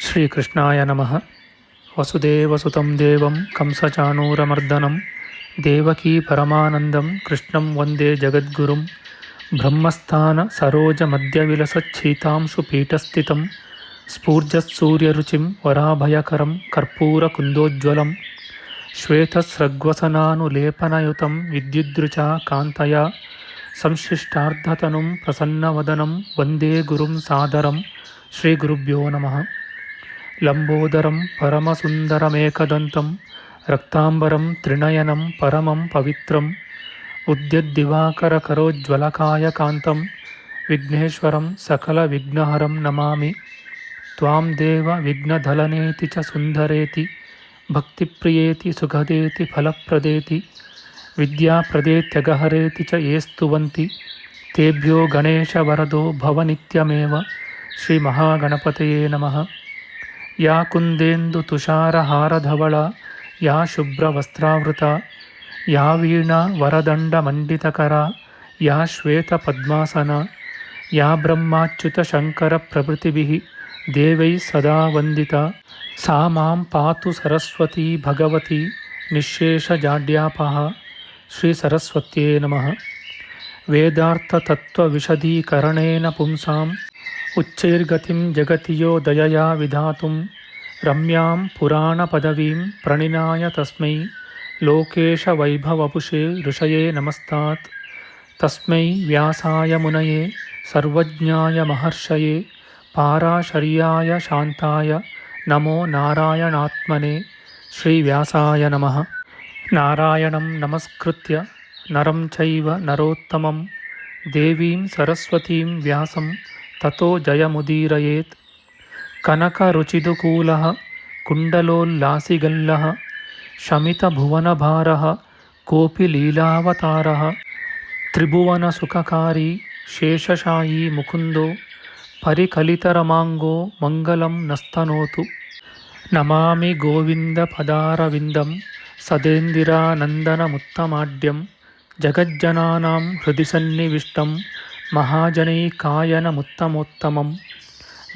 ಶ್ರೀಕೃಷ್ಣಾಯ ನಮಃ. ವಸುದೇವಸುತಂ ದೇವಂ ಕಂಸಚಾಣೂರಮರ್ದನಂ ದೇವಕೀ ಪರಮಾನಂದಂ ಕೃಷ್ಣಂ ವಂದೇ ಜಗದ್ಗುರುಂ. ಬ್ರಹ್ಮಸ್ಥಾನ ಸರೋಜ ಮಧ್ಯವಿಲಸಚ್ಛೀತಾಂಶು ಪೀಠಸ್ಥಿತಂ ಸ್ಫೂರ್ಜತ್ಸೂರ್ಯರುಚಿಂ ವರಾಭಯಕರಂ ಕರ್ಪೂರಕುಂದೋಜ್ವಲಂ ಶ್ವೇತಸ್ರಗ್ವಸನಾನುಲೇಪನಯುತಂ ವಿದ್ಯುದ್ರುಚಾ ಕಾಂತಯಾ ಸಂಶ್ಲಿಷ್ಟಾರ್ಧತನುಂ ಪ್ರಸನ್ನವದನಂ ವಂದೇ ಗುರುಂ ಸಾದರಂ. ಶ್ರೀಗುರುಭ್ಯೋ ನಮಃ. ಲಂಬೋದರಂ ಪರಮಸುಂದರಮೇಕದಂತಂ ರಕ್ತಾಂಬರಂ ತ್ರಿನಯನಂ ಪರಮಂ ಪವಿತ್ರಂ ಉದ್ಯದ್ದಿವಾಕರಕರೋಜ್ವಲಕಾಯಕಾಂತಂ ವಿಘ್ನೇಶ್ವರಂ ಸಕಲವಿಘ್ನಹರಂ ನಮಾಮಿ. ತ್ವಾಂ ದೇವ ವಿಘ್ನಧಲನೇತಿ ಚ ಸುಂದರೇತಿ ಭಕ್ತಿಪ್ರಿಯೇತಿ ಸುಖದೇತಿ ಫಲಪ್ರದೇತಿ ವಿದ್ಯಾಪ್ರದೇತ್ಯಗಹರೇತಿ ಚ ಯೇ ಸ್ತುವಂತಿ ತೇಭ್ಯೋ ಗಣೇಶವರದೋ ಭವನಿತ್ಯಮೇವ. ಶ್ರೀಮಹಾಗಣಪತಯೇ ನಮಃ. ಯಾ ಕುಂದೇಂದು ತುಷಾರಹಾರಧವಳ ಯಾ ಶುಭ್ರವಸ್ತ್ರಾವೃತ ಯಾ ವೀಣಾ ವರದಂಡಮಂಡಿತಕರ ಯಾ ಶ್ವೇತಪದ್ಮಾಸನ ಯಾ ಬ್ರಹ್ಮಾಚ್ಯುತಶಂಕರಪ್ರಭೃತಿಭಿಃ ದೇವೈಃ ಸದಾ ವಂದಿತಾ ಸಾ ಮಾಂ ಪಾತು ಸರಸ್ವತೀ ಭಗವತಿ ನಿಶ್ಶೇಷಜಾಡ್ಯಾಪಃ. ಶ್ರೀ ಸರಸ್ವತ್ಯೇ ನಮಃ. ವೇದಾರ್ಥತತ್ವವಿಶದೀಕರಣೇನ ಪುಂಸಾಂ ಉಚ್ಚೈರ್ಗತಿಂ ಜಗತಿ ಯೋ ದಯಯಾ ವಿಧಾತುಂ ರಮ್ಯಾಂ ಪುರಾಣಪದವೀಂ ಪ್ರಣಿನಾಯ ತಸ್ಮೈ ಲೋಕೇಶವೈಭವಪುಷೇ ಋಷಯೇ ನಮಸ್ತಾತ್. ತಸ್ಮೈ ವ್ಯಾಸಾಯ ಮುನಯೇ ಸರ್ವಜ್ಞಾಯ ಮಹರ್ಷಯೇ ಪಾರಾಶರ್ಯಾಯ ಶಾಂತಾಯ ನಮೋ ನಾರಾಯಣಾತ್ಮನೇ. ಶ್ರೀವ್ಯಾಸಾಯ ನಮಃ. ನಾರಾಯಣಂ ನಮಸ್ಕೃತ್ಯ ನರಂ ಚೈವ ನರೋತ್ತಮಂ ದೇವೀಂ ಸರಸ್ವತೀಂ ವ್ಯಾಸಂ ತತೋ ಜಯಮುದೀರಯೇತ್. ಕನಕರುಚಿದುಕೂಲಃ ಕುಂಡಲೋಲ್ಲಾಸಿಗಲ್ಲಃ ಶಮಿತಭುವನಭಾರಃ ಕೋಪಿ ಲೀಲಾವತಾರಃ ತ್ರಿಭುವನಸುಖಕಾರಿ ಶೇಷಶಾಯೀ ಮುಕುಂದೋ ಪರಿಕಲಿತರಮಾಂಗೋ ಮಂಗಲಂ ನಸ್ತನೋತು. ನಮಾಮಿ ಗೋವಿಂದಪದಾರವಿಂದಂ ಸದೇಂದಿರಾನಂದನಮುತ್ತಮಾಡ್ಯಂ ಜಗಜ್ಜನಾನಾಂ ಹೃದಿ ಸನ್ನಿವಿಷ್ಟಂ ಮಹಾಜನೈಕಾಯನಮುತ್ತಮೋತ್ತಮಂ.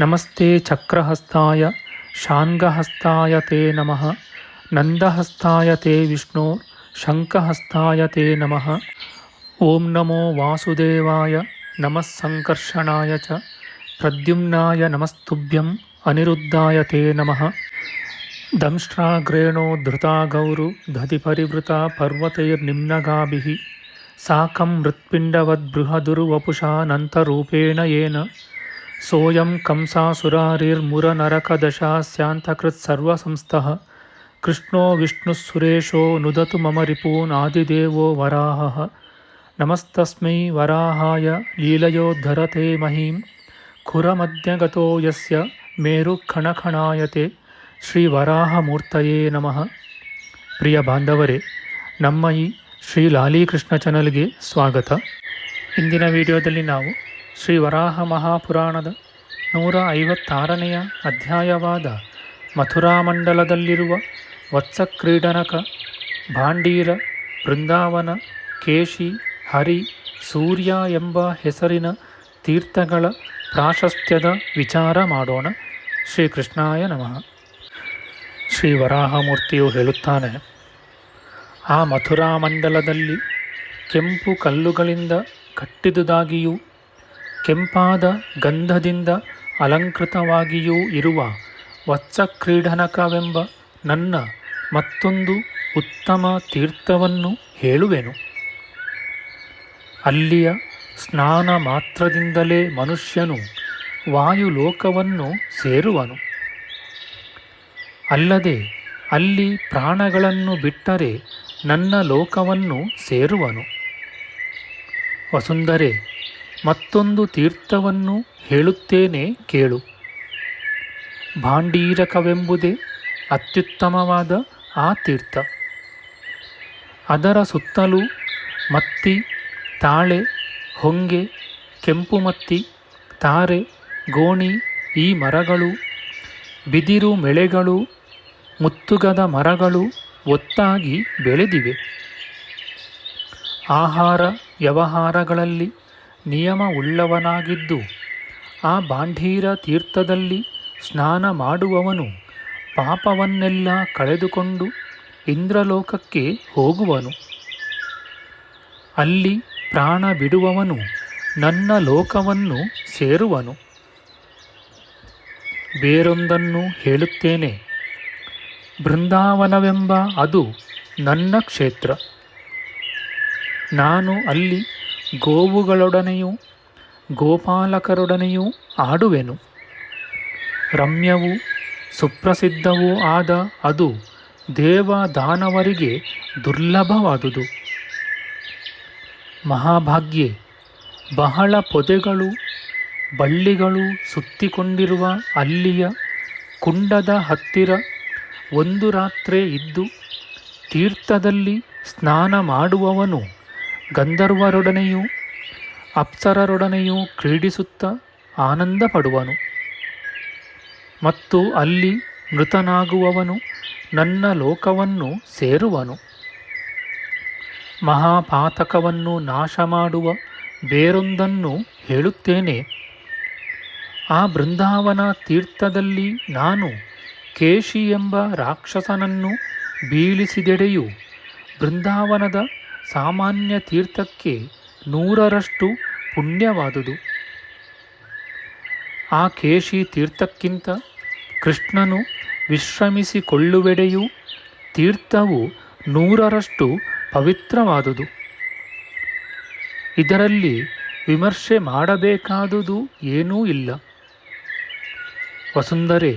ನಮಸ್ತೆ ಚಕ್ರಹಸ್ತಾಯ ಶಾಂಗಹಸ್ತಾಯ ತೇ ನಮಃ. ನಂದಹಸ್ತಾಯ ತೇ ವಿಷ್ಣೋ ಶಂಖಹಸ್ತಾಯ ತೇ ನಮಃ. ಓಂ ನಮೋ ವಾಸುದೇವಾಯ ನಮಃ ಸಂಕರ್ಷಣಾಯ ಚ ಪ್ರದ್ಯುಮ್ನಾಯ ನಮಸ್ತುಭ್ಯಂ ಅನಿರುದ್ಧಾಯ ತೇ ನಮಃ. ದಂಷ್ಟ್ರಾಗ್ರೇಣೋ ಧೃತಾ ಗೌರು ದಧಿಪರಿವೃತಾ ಪರ್ವತೈರ್ನಿಮ್ನಗಾಭಿಃ ಸಾಕಂ ಮೃತ್ಪಿಂಡವದ್ಬೃಹದುರ್ವಪುಷಾನಂತರೂಪೇಣ ಯೇನ ಸೋಯಂ ಕಂಸಾಸುರಾರಿರ್ಮುರನರಕದಶಾಸ್ಯಾಂತಕೃತ್ಸರ್ವಸಂಸ್ಥಃ ಕೃಷ್ಣೋ ವಿಷ್ಣುಃಸುರೇಶೋ ನುದತು ಮಮ ರಿಪೂನ್ ಆದಿದೇವೋ ವರಾಹಃ. ನಮಸ್ತಸ್ಮೈ ವರಾಹಾಯ ಲೀಲಯೋದ್ಧರತೆ ಮಹೀಂ ಖುರಮಧ್ಯಗತೋ ಯಸ್ಯ ಮೇರುಖಣಖಣಾಯತೆ. ಶ್ರೀ ವರಾಹಮೂರ್ತಯೇ ನಮಃ. ಪ್ರಿಯ ಬಾಂಧವರೇ, ನಮ್ಮ ಈ ಶ್ರೀ ಲಾಲೀಕೃಷ್ಣ ಚಾನಲ್ಗೆ ಸ್ವಾಗತ. ಇಂದಿನ ವಿಡಿಯೋದಲ್ಲಿ ನಾವು ಶ್ರೀ ವರಾಹ ಮಹಾಪುರಾಣದ 156ನೆಯ ಅಧ್ಯಾಯವಾದ ಮಥುರಾಮಂಡಲದಲ್ಲಿರುವ ವತ್ಸಕ್ರೀಡನಕ, ಭಾಂಡೀರ, ಬೃಂದಾವನ, ಕೇಶಿ, ಹರಿ, ಸೂರ್ಯ ಎಂಬ ಹೆಸರಿನ ತೀರ್ಥಗಳ ಪ್ರಾಶಸ್ತ್ಯದ ವಿಚಾರ ಮಾಡೋಣ. ಶ್ರೀಕೃಷ್ಣಾಯ ನಮಃ. ಶ್ರೀ ವರಾಹಮೂರ್ತಿಯು ಹೇಳುತ್ತಾನೆ, ಆ ಮಥುರಾಮಂಡಲದಲ್ಲಿ ಕೆಂಪು ಕಲ್ಲುಗಳಿಂದ ಕಟ್ಟಿದುದಾಗಿಯೂ ಕೆಂಪಾದ ಗಂಧದಿಂದ ಅಲಂಕೃತವಾಗಿಯೂ ಇರುವ ವತ್ಸಕ್ರೀಡನಕವೆಂಬ ನನ್ನ ಮತ್ತೊಂದು ಉತ್ತಮ ತೀರ್ಥವನ್ನು ಹೇಳುವೆನು. ಅಲ್ಲಿಯ ಸ್ನಾನ ಮಾತ್ರದಿಂದಲೇ ಮನುಷ್ಯನು ವಾಯುಲೋಕವನ್ನು ಸೇರುವನು. ಅಲ್ಲದೆ ಅಲ್ಲಿ ಪ್ರಾಣಗಳನ್ನು ಬಿಟ್ಟರೆ ನನ್ನ ಲೋಕವನ್ನು ಸೇರುವನು. ವಸುಂಧರೆ, ಮತ್ತೊಂದು ತೀರ್ಥವನ್ನು ಹೇಳುತ್ತೇನೆ ಕೇಳು. ಭಾಂಡೀರಕವೆಂಬುದೇ ಅತ್ಯುತ್ತಮವಾದ ಆ ತೀರ್ಥ. ಅದರ ಸುತ್ತಲೂ ಮತ್ತಿ, ತಾಳೆ, ಹೊಂಗೆ, ಕೆಂಪುಮತ್ತಿ, ತಾರೆ, ಗೋಣಿ ಈ ಮರಗಳು, ಬಿದಿರು ಮೆಳೆಗಳು, ಮುತ್ತುಗದ ಮರಗಳು ಒತ್ತಾಗಿ ಬೆಳೆದಿವೆ. ಆಹಾರ ವ್ಯವಹಾರಗಳಲ್ಲಿ ನಿಯಮವುಳ್ಳವನಾಗಿದ್ದು ಆ ಭಾಂಡೀರ ತೀರ್ಥದಲ್ಲಿ ಸ್ನಾನ ಮಾಡುವವನು ಪಾಪವನ್ನೆಲ್ಲ ಕಳೆದುಕೊಂಡು ಇಂದ್ರಲೋಕಕ್ಕೆ ಹೋಗುವನು. ಅಲ್ಲಿ ಪ್ರಾಣ ಬಿಡುವವನು ನನ್ನ ಲೋಕವನ್ನು ಸೇರುವನು. ಬೇರೊಂದನ್ನು ಹೇಳುತ್ತೇನೆ, ಬೃಂದಾವನವೆಂಬ ಅದು ನನ್ನ ಕ್ಷೇತ್ರ. ನಾನು ಅಲ್ಲಿ ಗೋವುಗಳೊಡನೆಯೂ ಗೋಪಾಲಕರೊಡನೆಯೂ ಆಡುವೆನು. ರಮ್ಯವೂ ಸುಪ್ರಸಿದ್ಧವೂ ಆದ ಅದು ದೇವದಾನವರಿಗೆ ದುರ್ಲಭವಾದುದು. ಮಹಾಭಾಗ್ಯೆ, ಬಹಳ ಪೊದೆಗಳು ಬಳ್ಳಿಗಳು ಸುತ್ತಿಕೊಂಡಿರುವ ಅಲ್ಲಿಯ ಕುಂಡದ ಹತ್ತಿರ ಒಂದು ರಾತ್ರಿ ಇದ್ದು ತೀರ್ಥದಲ್ಲಿ ಸ್ನಾನ ಮಾಡುವವನು ಗಂಧರ್ವರೊಡನೆಯೂ ಅಪ್ಸರರೊಡನೆಯೂ ಕ್ರೀಡಿಸುತ್ತಾ ಆನಂದ ಪಡುವನು. ಮತ್ತು ಅಲ್ಲಿ ಮೃತನಾಗುವವನು ನನ್ನ ಲೋಕವನ್ನು ಸೇರುವನು. ಮಹಾಪಾತಕವನ್ನು ನಾಶ ಮಾಡುವ ಬೇರೊಂದನ್ನು ಹೇಳುತ್ತೇನೆ. ಆ ಬೃಂದಾವನ ತೀರ್ಥದಲ್ಲಿ ನಾನು ಕೇಶಿ ಎಂಬ ರಾಕ್ಷಸನನ್ನು ಬೀಳಿಸಿದೆಡೆಯೂ ಬೃಂದಾವನದ ಸಾಮಾನ್ಯ ತೀರ್ಥಕ್ಕೆ 100ರಷ್ಟು ಪುಣ್ಯವಾದುದು. ಆ ಕೇಶಿ ತೀರ್ಥಕ್ಕಿಂತ ಕೃಷ್ಣನು ವಿಶ್ರಮಿಸಿಕೊಳ್ಳುವೆಡೆಯೂ ತೀರ್ಥವು 100ರಷ್ಟು ಪವಿತ್ರವಾದುದು. ಇದರಲ್ಲಿ ವಿಮರ್ಶೆ ಮಾಡಬೇಕಾದುದು ಏನೂ ಇಲ್ಲ. ವಸುಂಧರೆ,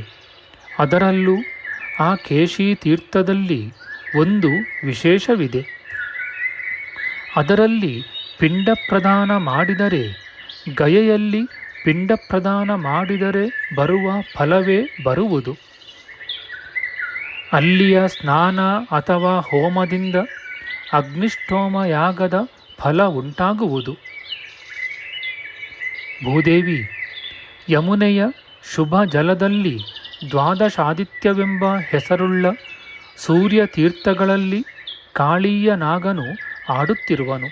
ಅದರಲ್ಲೂ ಆ ಕೇಶಿ ತೀರ್ಥದಲ್ಲಿ ಒಂದು ವಿಶೇಷವಿದೆ. ಅದರಲ್ಲಿ ಪಿಂಡ ಪ್ರದಾನ ಮಾಡಿದರೆ ಗಯೆಯಲ್ಲಿ ಪಿಂಡ ಪ್ರದಾನ ಮಾಡಿದರೆ ಬರುವ ಫಲವೇ ಬರುವುದು. ಅಲ್ಲಿಯ ಸ್ನಾನ ಅಥವಾ ಹೋಮದಿಂದ ಅಗ್ನಿಷ್ಠೋಮ ಯಾಗದ ಫಲ ಉಂಟಾಗುವುದು. ಭೂದೇವಿ, ಯಮುನೆಯ ಶುಭ ಜಲದಲ್ಲಿ ದ್ವಾದಶಾದಿತ್ಯವೆಂಬ ಹೆಸರುಳ್ಳ ಸೂರ್ಯ ತೀರ್ಥಗಳಲ್ಲಿ ಕಾಳೀಯ ನಾಗನು ಆಡುತ್ತಿರುವನು.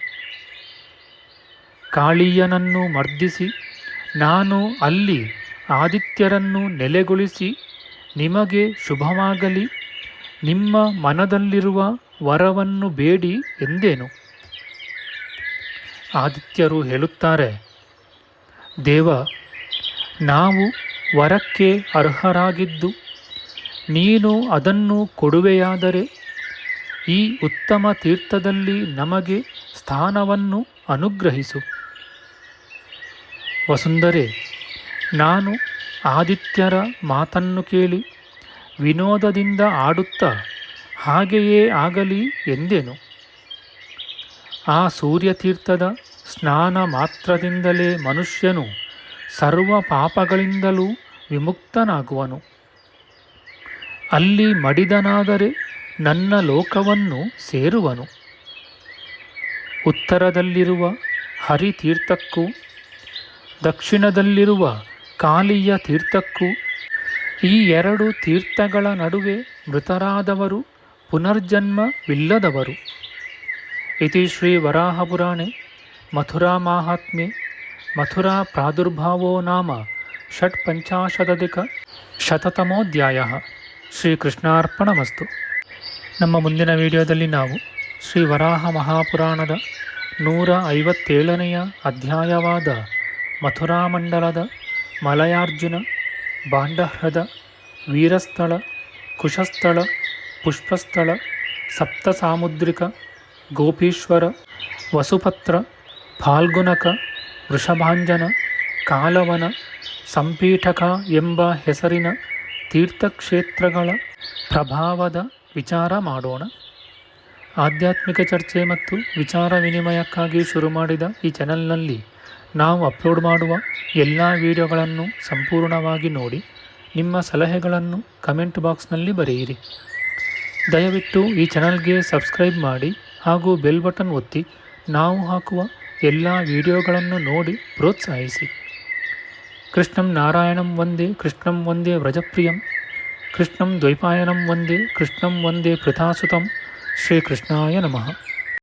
ಕಾಳೀಯನನ್ನು ಮರ್ದಿಸಿ ನಾನು ಅಲ್ಲಿ ಆದಿತ್ಯರನ್ನು ನೆಲೆಗೊಳಿಸಿ ನಿಮಗೆ ಶುಭವಾಗಲಿ, ನಿಮ್ಮ ಮನದಲ್ಲಿರುವ ವರವನ್ನು ಬೇಡಿ ಎಂದೇನು. ಆದಿತ್ಯರು ಹೇಳುತ್ತಾರೆ, ದೇವ, ನಾವು ವರಕ್ಕೆ ಅರ್ಹರಾಗಿದ್ದು ನೀನು ಅದನ್ನು ಕೊಡುವೆಯಾದರೆ ಈ ಉತ್ತಮ ತೀರ್ಥದಲ್ಲಿ ನಮಗೆ ಸ್ಥಾನವನ್ನು ಅನುಗ್ರಹಿಸು. ವಸುಂಧರೆ, ನಾನು ಆದಿತ್ಯರ ಮಾತನ್ನು ಕೇಳಿ ವಿನೋದದಿಂದ ಆಡುತ್ತಾ ಹಾಗೆಯೇ ಆಗಲಿ ಎಂದೆನು. ಆ ಸೂರ್ಯತೀರ್ಥದ ಸ್ನಾನ ಮಾತ್ರದಿಂದಲೇ ಮನುಷ್ಯನು ಸರ್ವ ಪಾಪಗಳಿಂದಲೂ ವಿಮುಕ್ತನಾಗುವನು. ಅಲ್ಲಿ ಮಡಿದನಾದರೆ ನನ್ನ ಲೋಕವನ್ನು ಸೇರುವನು. ಉತ್ತರದಲ್ಲಿರುವ ಹರಿತೀರ್ಥಕ್ಕೂ ದಕ್ಷಿಣದಲ್ಲಿರುವ ಕಾಲಿಯ ತೀರ್ಥಕ್ಕೂ ಈ 2 ತೀರ್ಥಗಳ ನಡುವೆ ಮೃತರಾದವರು ಪುನರ್ಜನ್ಮವಿಲ್ಲದವರು. ಇತಿ ಶ್ರೀ ವರಾಹಪುರಾಣೆ ಮಥುರಾಮಾಹಾತ್ಮ್ಯೆ ಮಥುರಾ ಪ್ರಾದುರ್ಭಾವೋ ನಾಮ ಷಟ್ಪಂಚಾಶದಧಿಕ-ಶತತಮೋಧ್ಯಾಯ. ಶ್ರೀಕೃಷ್ಣಾರ್ಪಣಮಸ್ತು. ನಮ್ಮ ಮುಂದಿನ ವಿಡಿಯೋದಲ್ಲಿ ನಾವು ಶ್ರೀ ವರಾಹ ಮಹಾಪುರಾಣದ 157ನೆಯ ಅಧ್ಯಾಯವಾದ ಮಥುರಾಮಂಡಲದ ಮಲಯಾರ್ಜುನ, ಬಾಂಡಹ್ರದ, ವೀರಸ್ಥಳ, ಕುಶಸ್ಥಳ, ಪುಷ್ಪಸ್ಥಳ, ಸಪ್ತಸಾಮುದ್ರಿಕ, ಗೋಪೀಶ್ವರ, ವಸುಪತ್ರ, ಫಾಲ್ಗುನಕ, ವೃಷಭಾಂಜನ, ಕಾಲವನ, ಸಂಪೀಠಕ ಎಂಬ ಹೆಸರಿನ ತೀರ್ಥಕ್ಷೇತ್ರಗಳ ಪ್ರಭಾವದ ವಿಚಾರ ಮಾಡೋಣ. ಆಧ್ಯಾತ್ಮಿಕ ಚರ್ಚೆ ಮತ್ತು ವಿಚಾರ ವಿನಿಮಯಕ್ಕಾಗಿ ಶುರು ಮಾಡಿದ ಈ ಚಾನೆಲ್ನಲ್ಲಿ ನಾವು ಅಪ್ಲೋಡ್ ಮಾಡುವ ಎಲ್ಲ ವಿಡಿಯೋಗಳನ್ನು ಸಂಪೂರ್ಣವಾಗಿ ನೋಡಿ ನಿಮ್ಮ ಸಲಹೆಗಳನ್ನು ಕಮೆಂಟ್ ಬಾಕ್ಸ್ನಲ್ಲಿ ಬರೆಯಿರಿ. ದಯವಿಟ್ಟು ಈ ಚಾನಲ್ಗೆ ಸಬ್ಸ್ಕ್ರೈಬ್ ಮಾಡಿ ಹಾಗೂ ಬೆಲ್ ಬಟನ್ ಒತ್ತಿ ನಾವು ಹಾಕುವ ಎಲ್ಲ ವಿಡಿಯೋಗಳನ್ನು ನೋಡಿ ಪ್ರೋತ್ಸಾಹಿಸಿ. ಕೃಷ್ಣಂ ನಾರಾಯಣಂ ವಂದೇ ಕೃಷ್ಣಂ ವಂದೇ ವ್ರಜಪ್ರಿಯಂ ಕೃಷ್ಣಂ ದ್ವೈಪಾಯನಂ ವಂದೇ ಕೃಷ್ಣಂ ವಂದೇ ಪೃಥಾಸುತಂ. ಶ್ರೀಕೃಷ್ಣಾಯ ನಮಃ.